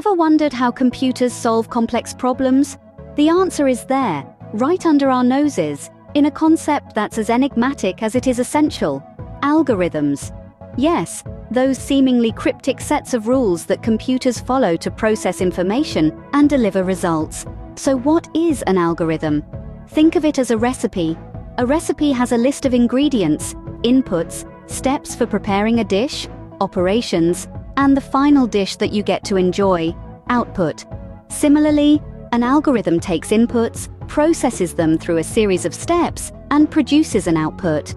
Ever wondered how computers solve complex problems? The answer is there, right under our noses, in a concept that's as enigmatic as it is essential: algorithms. Yes, those seemingly cryptic sets of rules that computers follow to process information and deliver results. So what is an algorithm? Think of it as a recipe. A recipe has a list of ingredients, inputs, steps for preparing a dish, operations, and the final dish that you get to enjoy, output. Similarly, an algorithm takes inputs, processes them through a series of steps, and produces an output.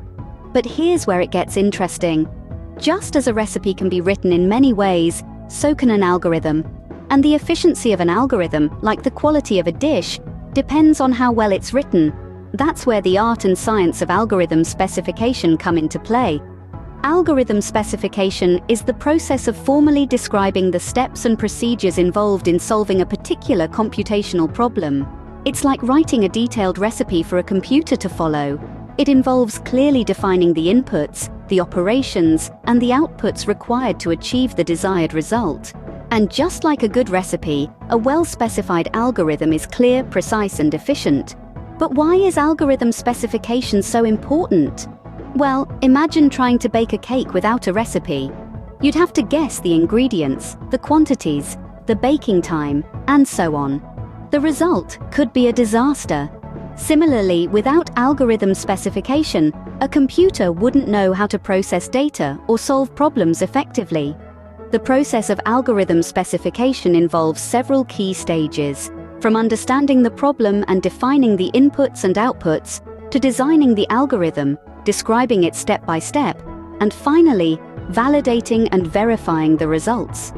But here's where it gets interesting. Just as a recipe can be written in many ways, so can an algorithm. And the efficiency of an algorithm, like the quality of a dish, depends on how well it's written. That's where the art and science of algorithm specification come into play. Algorithm specification is the process of formally describing the steps and procedures involved in solving a particular computational problem. It's like writing a detailed recipe for a computer to follow. It involves clearly defining the inputs, the operations, and the outputs required to achieve the desired result. And just like a good recipe, a well-specified algorithm is clear, precise, and efficient. But why is algorithm specification so important? Well, imagine trying to bake a cake without a recipe. You'd have to guess the ingredients, the quantities, the baking time, and so on. The result could be a disaster. Similarly, without algorithm specification, a computer wouldn't know how to process data or solve problems effectively. The process of algorithm specification involves several key stages, from understanding the problem and defining the inputs and outputs, to designing the algorithm, describing it step by step, and finally, validating and verifying the results.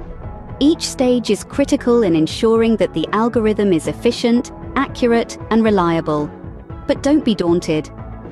Each stage is critical in ensuring that the algorithm is efficient, accurate, and reliable. But don't be daunted.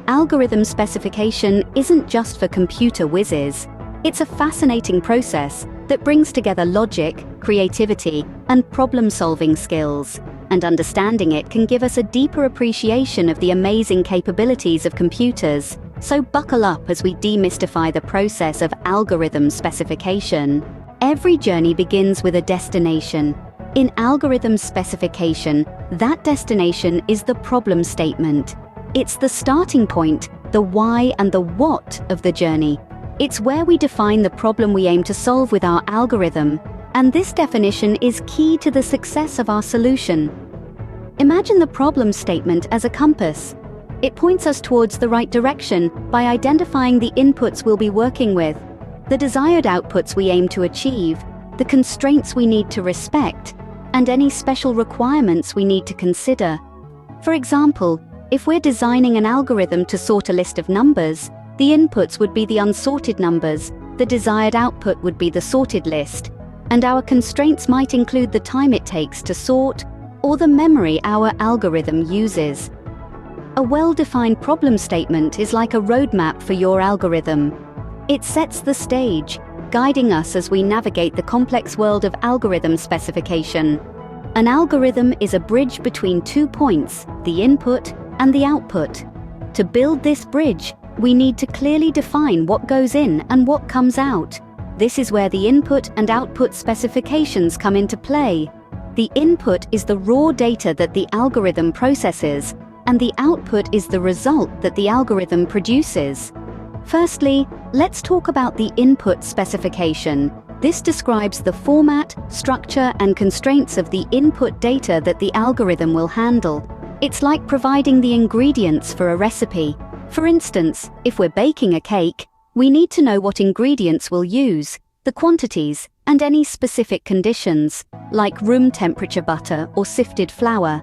Algorithm specification isn't just for computer whizzes. It's a fascinating process that brings together logic, creativity, and problem-solving skills. And understanding it can give us a deeper appreciation of the amazing capabilities of computers. So buckle up as we demystify the process of algorithm specification. Every journey begins with a destination. In algorithm specification, that destination is the problem statement. It's the starting point, the why and the what of the journey. It's where we define the problem we aim to solve with our algorithm, and this definition is key to the success of our solution. Imagine the problem statement as a compass. It points us towards the right direction by identifying the inputs we'll be working with, the desired outputs we aim to achieve, the constraints we need to respect, and any special requirements we need to consider. For example, if we're designing an algorithm to sort a list of numbers, the inputs would be the unsorted numbers, the desired output would be the sorted list, and our constraints might include the time it takes to sort or the memory our algorithm uses. A well-defined problem statement is like a roadmap for your algorithm. It sets the stage, guiding us as we navigate the complex world of algorithm specification. An algorithm is a bridge between 2 points, the input and the output. To build this bridge, we need to clearly define what goes in and what comes out. This is where the input and output specifications come into play. The input is the raw data that the algorithm processes, and the output is the result that the algorithm produces. Firstly, let's talk about the input specification. This describes the format, structure, and constraints of the input data that the algorithm will handle. It's like providing the ingredients for a recipe. For instance, if we're baking a cake, we need to know what ingredients we'll use, the quantities, and any specific conditions, like room temperature butter or sifted flour.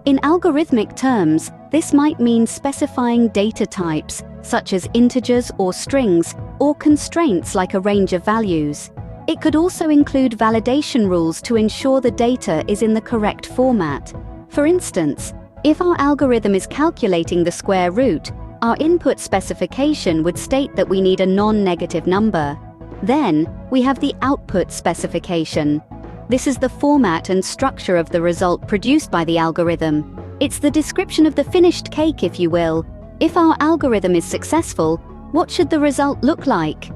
In algorithmic terms, this might mean specifying data types, such as integers or strings, or constraints like a range of values. It could also include validation rules to ensure the data is in the correct format. For instance, if our algorithm is calculating the square root, our input specification would state that we need a non-negative number. Then, we have the output specification. This is the format and structure of the result produced by the algorithm. It's the description of the finished cake, if you will. If our algorithm is successful, what should the result look like?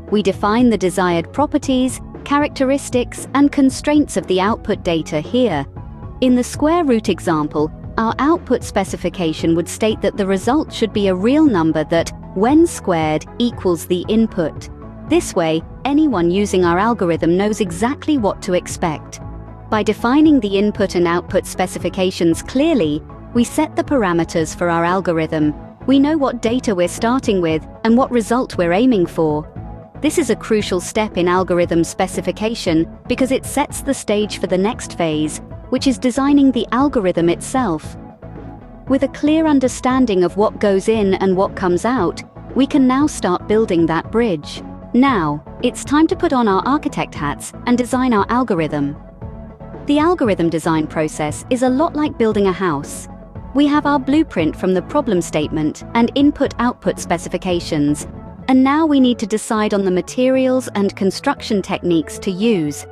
We define the desired properties, characteristics, and constraints of the output data here. In the square root example, our output specification would state that the result should be a real number that, when squared, equals the input. This way, anyone using our algorithm knows exactly what to expect. By defining the input and output specifications clearly, we set the parameters for our algorithm. We know what data we're starting with and what result we're aiming for. This is a crucial step in algorithm specification because it sets the stage for the next phase, which is designing the algorithm itself. With a clear understanding of what goes in and what comes out, we can now start building that bridge. Now, it's time to put on our architect hats and design our algorithm. The algorithm design process is a lot like building a house. We have our blueprint from the problem statement and input-output specifications, and now we need to decide on the materials and construction techniques to use.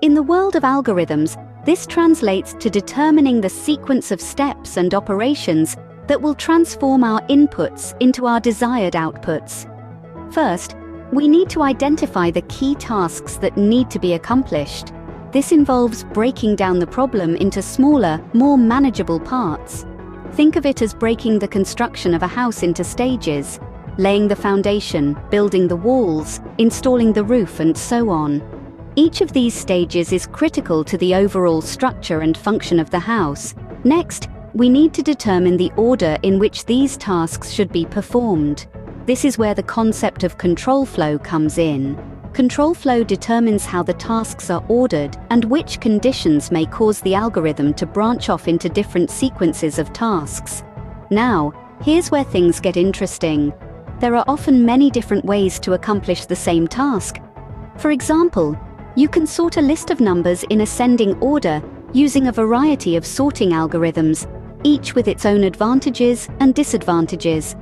In the world of algorithms, this translates to determining the sequence of steps and operations that will transform our inputs into our desired outputs. First, we need to identify the key tasks that need to be accomplished. This involves breaking down the problem into smaller, more manageable parts. Think of it as breaking the construction of a house into stages, laying the foundation, building the walls, installing the roof, and so on. Each of these stages is critical to the overall structure and function of the house. Next, we need to determine the order in which these tasks should be performed. This is where the concept of control flow comes in. Control flow determines how the tasks are ordered and which conditions may cause the algorithm to branch off into different sequences of tasks. Now, here's where things get interesting. There are often many different ways to accomplish the same task. For example, you can sort a list of numbers in ascending order using a variety of sorting algorithms, each with its own advantages and disadvantages.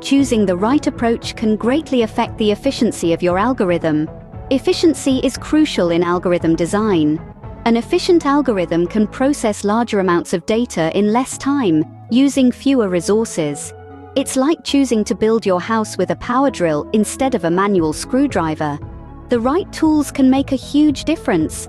Choosing the right approach can greatly affect the efficiency of your algorithm. Efficiency is crucial in algorithm design. An efficient algorithm can process larger amounts of data in less time, using fewer resources. It's like choosing to build your house with a power drill instead of a manual screwdriver. The right tools can make a huge difference.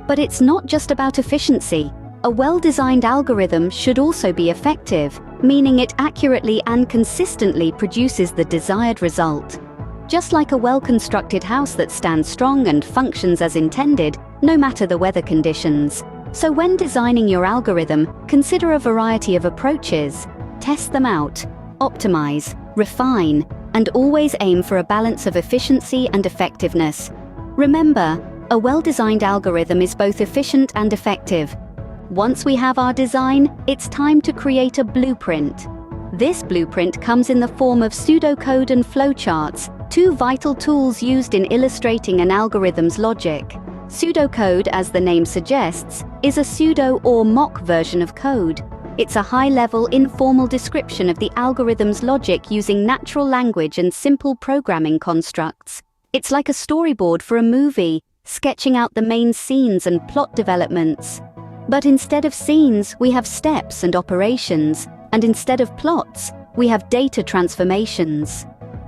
But it's not just about efficiency. A well-designed algorithm should also be effective, meaning it accurately and consistently produces the desired result. Just like a well-constructed house that stands strong and functions as intended, no matter the weather conditions. So when designing your algorithm, consider a variety of approaches. Test them out, optimize, refine, and always aim for a balance of efficiency and effectiveness. Remember, a well-designed algorithm is both efficient and effective. Once we have our design, it's time to create a blueprint. This blueprint comes in the form of pseudocode and flowcharts, two vital tools used in illustrating an algorithm's logic. Pseudocode, as the name suggests, is a pseudo or mock version of code. It's a high-level, informal description of the algorithm's logic using natural language and simple programming constructs. It's like a storyboard for a movie, sketching out the main scenes and plot developments. But instead of scenes, we have steps and operations, and instead of plots, we have data transformations.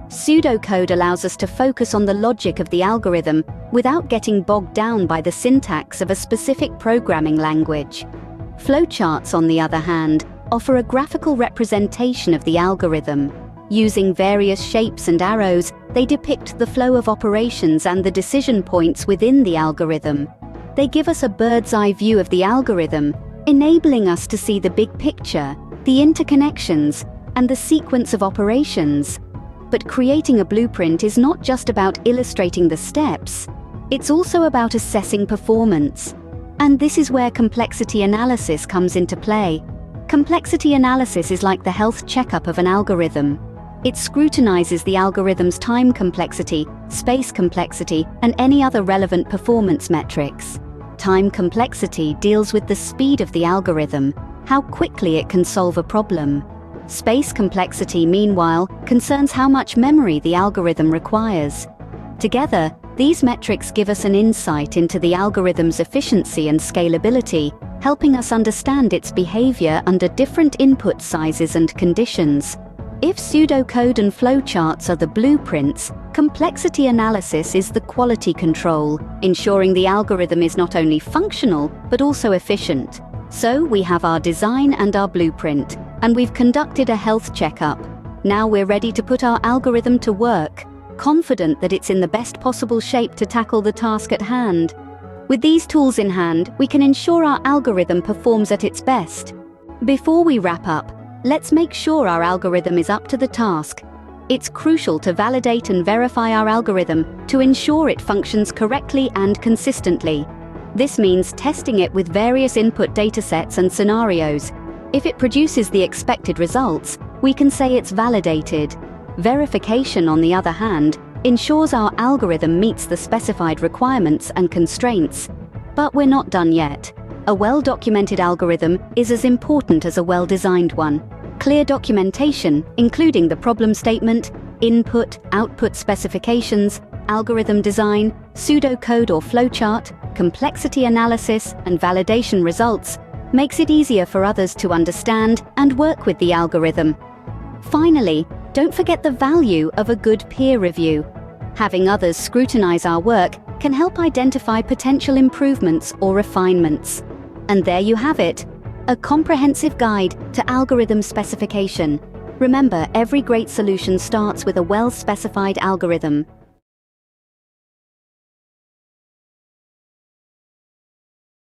Pseudocode allows us to focus on the logic of the algorithm without getting bogged down by the syntax of a specific programming language. Flowcharts, on the other hand, offer a graphical representation of the algorithm. Using various shapes and arrows, they depict the flow of operations and the decision points within the algorithm. They give us a bird's-eye view of the algorithm, enabling us to see the big picture, the interconnections, and the sequence of operations. But creating a blueprint is not just about illustrating the steps. It's also about assessing performance. And this is where complexity analysis comes into play. Complexity analysis is like the health checkup of an algorithm. It scrutinizes the algorithm's time complexity, space complexity, and any other relevant performance metrics. Time complexity deals with the speed of the algorithm, how quickly it can solve a problem. Space complexity, meanwhile, concerns how much memory the algorithm requires. Together, these metrics give us an insight into the algorithm's efficiency and scalability, helping us understand its behavior under different input sizes and conditions. If pseudocode and flowcharts are the blueprints, Complexity analysis is the quality control, ensuring the algorithm is not only functional, but also efficient. So we have our design and our blueprint, and we've conducted a health checkup. Now we're ready to put our algorithm to work, confident that it's in the best possible shape to tackle the task at hand. With these tools in hand, we can ensure our algorithm performs at its best. Before we wrap up, let's make sure our algorithm is up to the task. It's crucial to validate and verify our algorithm to ensure it functions correctly and consistently. This means testing it with various input datasets and scenarios. If it produces the expected results, we can say it's validated. Verification, on the other hand, ensures our algorithm meets the specified requirements and constraints. But we're not done yet. A well-documented algorithm is as important as a well-designed one. Clear documentation, including the problem statement, input, output specifications, algorithm design, pseudocode or flowchart, complexity analysis, and validation results, makes it easier for others to understand and work with the algorithm. Finally, don't forget the value of a good peer review. Having others scrutinize our work can help identify potential improvements or refinements. And there you have it, a comprehensive guide to algorithm specification. Remember, every great solution starts with a well-specified algorithm.